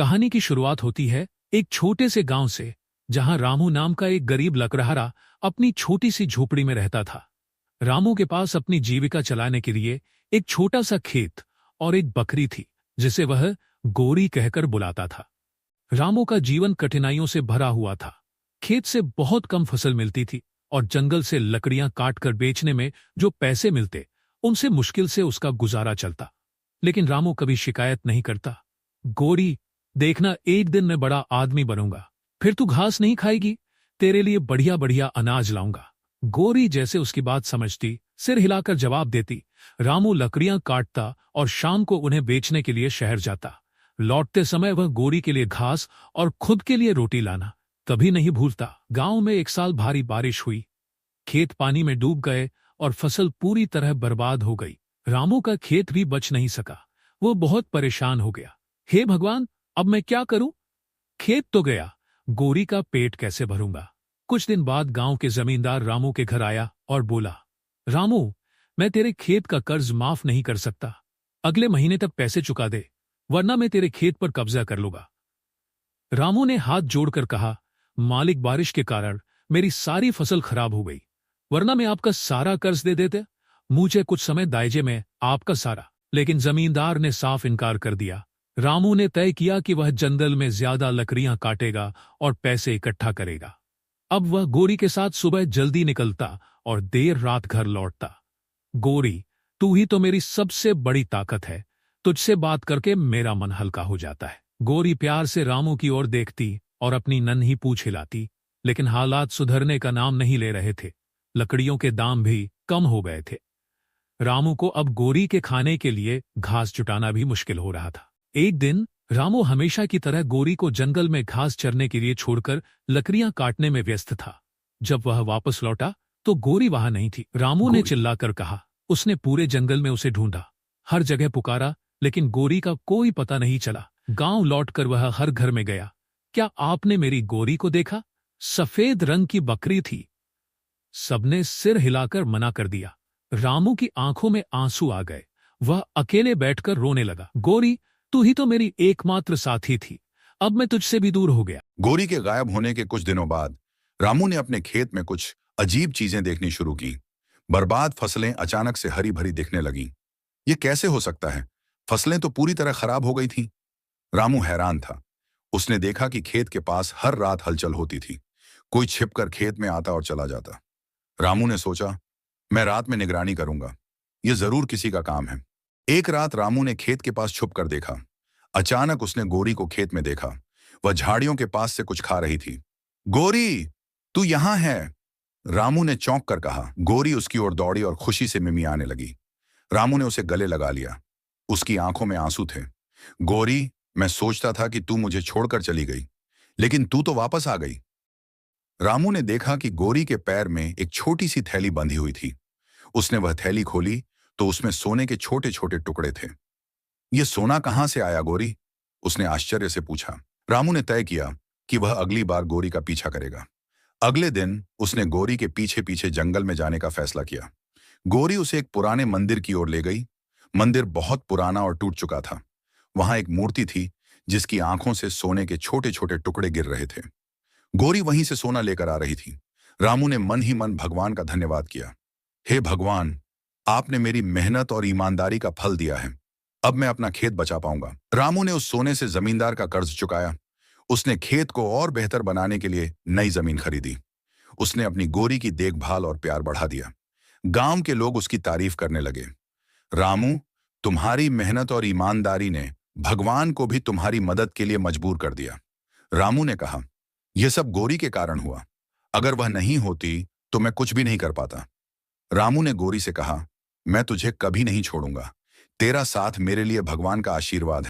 कहानी की शुरुआत होती है एक छोटे से गांव से, जहां रामू नाम का एक गरीब लकड़हारा अपनी छोटी सी झोपड़ी में रहता था। रामू के पास अपनी जीविका चलाने के लिए एक छोटा सा खेत और एक बकरी थी, जिसे वह गोरी कहकर बुलाता था। रामू का जीवन कठिनाइयों से भरा हुआ था। खेत से बहुत कम फसल मिलती थी और जंगल से लकड़ियां काटकर बेचने में जो पैसे मिलते, उनसे मुश्किल से उसका गुजारा चलता। लेकिन रामू कभी शिकायत नहीं करता। गोरी, देखना, एक दिन मैं बड़ा आदमी बनूंगा, फिर तू घास नहीं खाएगी, तेरे लिए बढ़िया बढ़िया अनाज लाऊंगा। गोरी जैसे उसकी बात समझती, सिर हिलाकर जवाब देती। रामू लकड़ियां काटता और शाम को उन्हें बेचने के लिए शहर जाता। लौटते समय वह गोरी के लिए घास और खुद के लिए रोटी लाना कभी नहीं भूलता। गांव में एक साल भारी बारिश हुई। खेत पानी में डूब गए और फसल पूरी तरह बर्बाद हो गई। रामू का खेत भी बच नहीं सका। वो बहुत परेशान हो गया। हे भगवान, अब मैं क्या करूं? खेत तो गया, गोरी का पेट कैसे भरूंगा? कुछ दिन बाद गांव के जमींदार रामू के घर आया और बोला, रामू, मैं तेरे खेत का कर्ज माफ नहीं कर सकता। अगले महीने तक पैसे चुका दे, वरना मैं तेरे खेत पर कब्जा कर लूंगा। रामू ने हाथ जोड़कर कहा, मालिक, बारिश के कारण मेरी सारी फसल खराब हो गई, वरना मैं आपका सारा कर्ज दे देते। मुझे कुछ समय दायजे में आपका सारा। लेकिन जमींदार ने साफ इनकार कर दिया। रामू ने तय किया कि वह जंगल में ज्यादा लकड़ियां काटेगा और पैसे इकट्ठा करेगा। अब वह गोरी के साथ सुबह जल्दी निकलता और देर रात घर लौटता। गोरी, तू ही तो मेरी सबसे बड़ी ताकत है, तुझसे बात करके मेरा मन हल्का हो जाता है। गोरी प्यार से रामू की ओर देखती और अपनी नन्ही पूंछ हिलाती। लेकिन हालात सुधरने का नाम नहीं ले रहे थे। लकड़ियों के दाम भी कम हो गए थे। रामू को अब गोरी के खाने के लिए घास जुटाना भी मुश्किल हो रहा था। एक दिन रामू हमेशा की तरह गोरी को जंगल में घास चरने के लिए छोड़कर लकड़ियां काटने में व्यस्त था। जब वह वापस लौटा तो गोरी वहां नहीं थी। रामू ने चिल्लाकर कहा। उसने पूरे जंगल में उसे ढूंढा, हर जगह पुकारा, लेकिन गोरी का कोई पता नहीं चला। गांव लौटकर वह हर घर में गया। क्या आपने मेरी गोरी को देखा? सफेद रंग की बकरी थी। सबने सिर हिलाकर मना कर दिया। रामू की आंखों में आंसू आ गए। वह अकेले बैठकर रोने लगा। गोरी, तू ही तो मेरी एकमात्र साथी थी, अब मैं तुझसे भी दूर हो गया। गोरी के गायब होने के कुछ दिनों बाद रामू ने अपने खेत में कुछ अजीब चीजें देखनी शुरू की। बर्बाद फसलें अचानक से हरी भरी दिखने लगीं। ये कैसे हो सकता है? फसलें तो पूरी तरह खराब हो गई थीं। रामू हैरान था। उसने देखा कि खेत के पास हर रात हलचल होती थी। कोई छिपकर खेत में आता और चला जाता। रामू ने सोचा, मैं रात में निगरानी करूंगा, यह जरूर किसी का काम है। एक रात रामू ने खेत के पास छुप कर देखा। अचानक उसने गोरी को खेत में देखा। वह झाड़ियों के पास से कुछ खा रही थी। गोरी, तू यहां है? रामू ने चौंक कर कहा। गोरी उसकी ओर दौड़ी और खुशी से मिमियाने लगी। रामू ने उसे गले लगा लिया। उसकी आंखों में आंसू थे। गोरी, मैं सोचता था कि तू मुझे छोड़कर चली गई, लेकिन तू तो वापस आ गई। रामू ने देखा कि गोरी के पैर में एक छोटी सी थैली बंधी हुई थी। उसने वह थैली खोली तो उसमें सोने के छोटे छोटे टुकड़े थे। यह सोना कहां से आया गोरी? उसने आश्चर्य से पूछा। रामू ने तय किया कि वह अगली बार गोरी का पीछा करेगा। अगले दिन उसने गोरी के पीछे पीछे जंगल में जाने का फैसला किया। गोरी उसे एक पुराने मंदिर की ओर ले गई। मंदिर बहुत पुराना और टूट चुका था। वहां एक मूर्ति थी जिसकी आंखों से सोने के छोटे छोटे टुकड़े गिर रहे थे। गोरी वहीं से सोना लेकर आ रही थी। रामू ने मन ही मन भगवान का धन्यवाद किया। हे भगवान, आपने मेरी मेहनत और ईमानदारी का फल दिया है। अब मैं अपना खेत बचा पाऊंगा। रामू ने उस सोने से जमींदार का कर्ज चुकाया। उसने खेत को और बेहतर बनाने के लिए नई जमीन खरीदी। उसने अपनी गोरी की देखभाल और प्यार बढ़ा दिया। गांव के लोग उसकी तारीफ करने लगे। रामू, तुम्हारी मेहनत और ईमानदारी ने भगवान को भी तुम्हारी मदद के लिए मजबूर कर दिया। रामू ने कहा, यह सब गोरी के कारण हुआ। अगर वह नहीं होती तो मैं कुछ भी नहीं कर पाता। रामू ने गोरी से कहा, मैं तुझे कभी नहीं छोड़ूंगा। तेरा साथ मेरे लिए भगवान का आशीर्वाद है।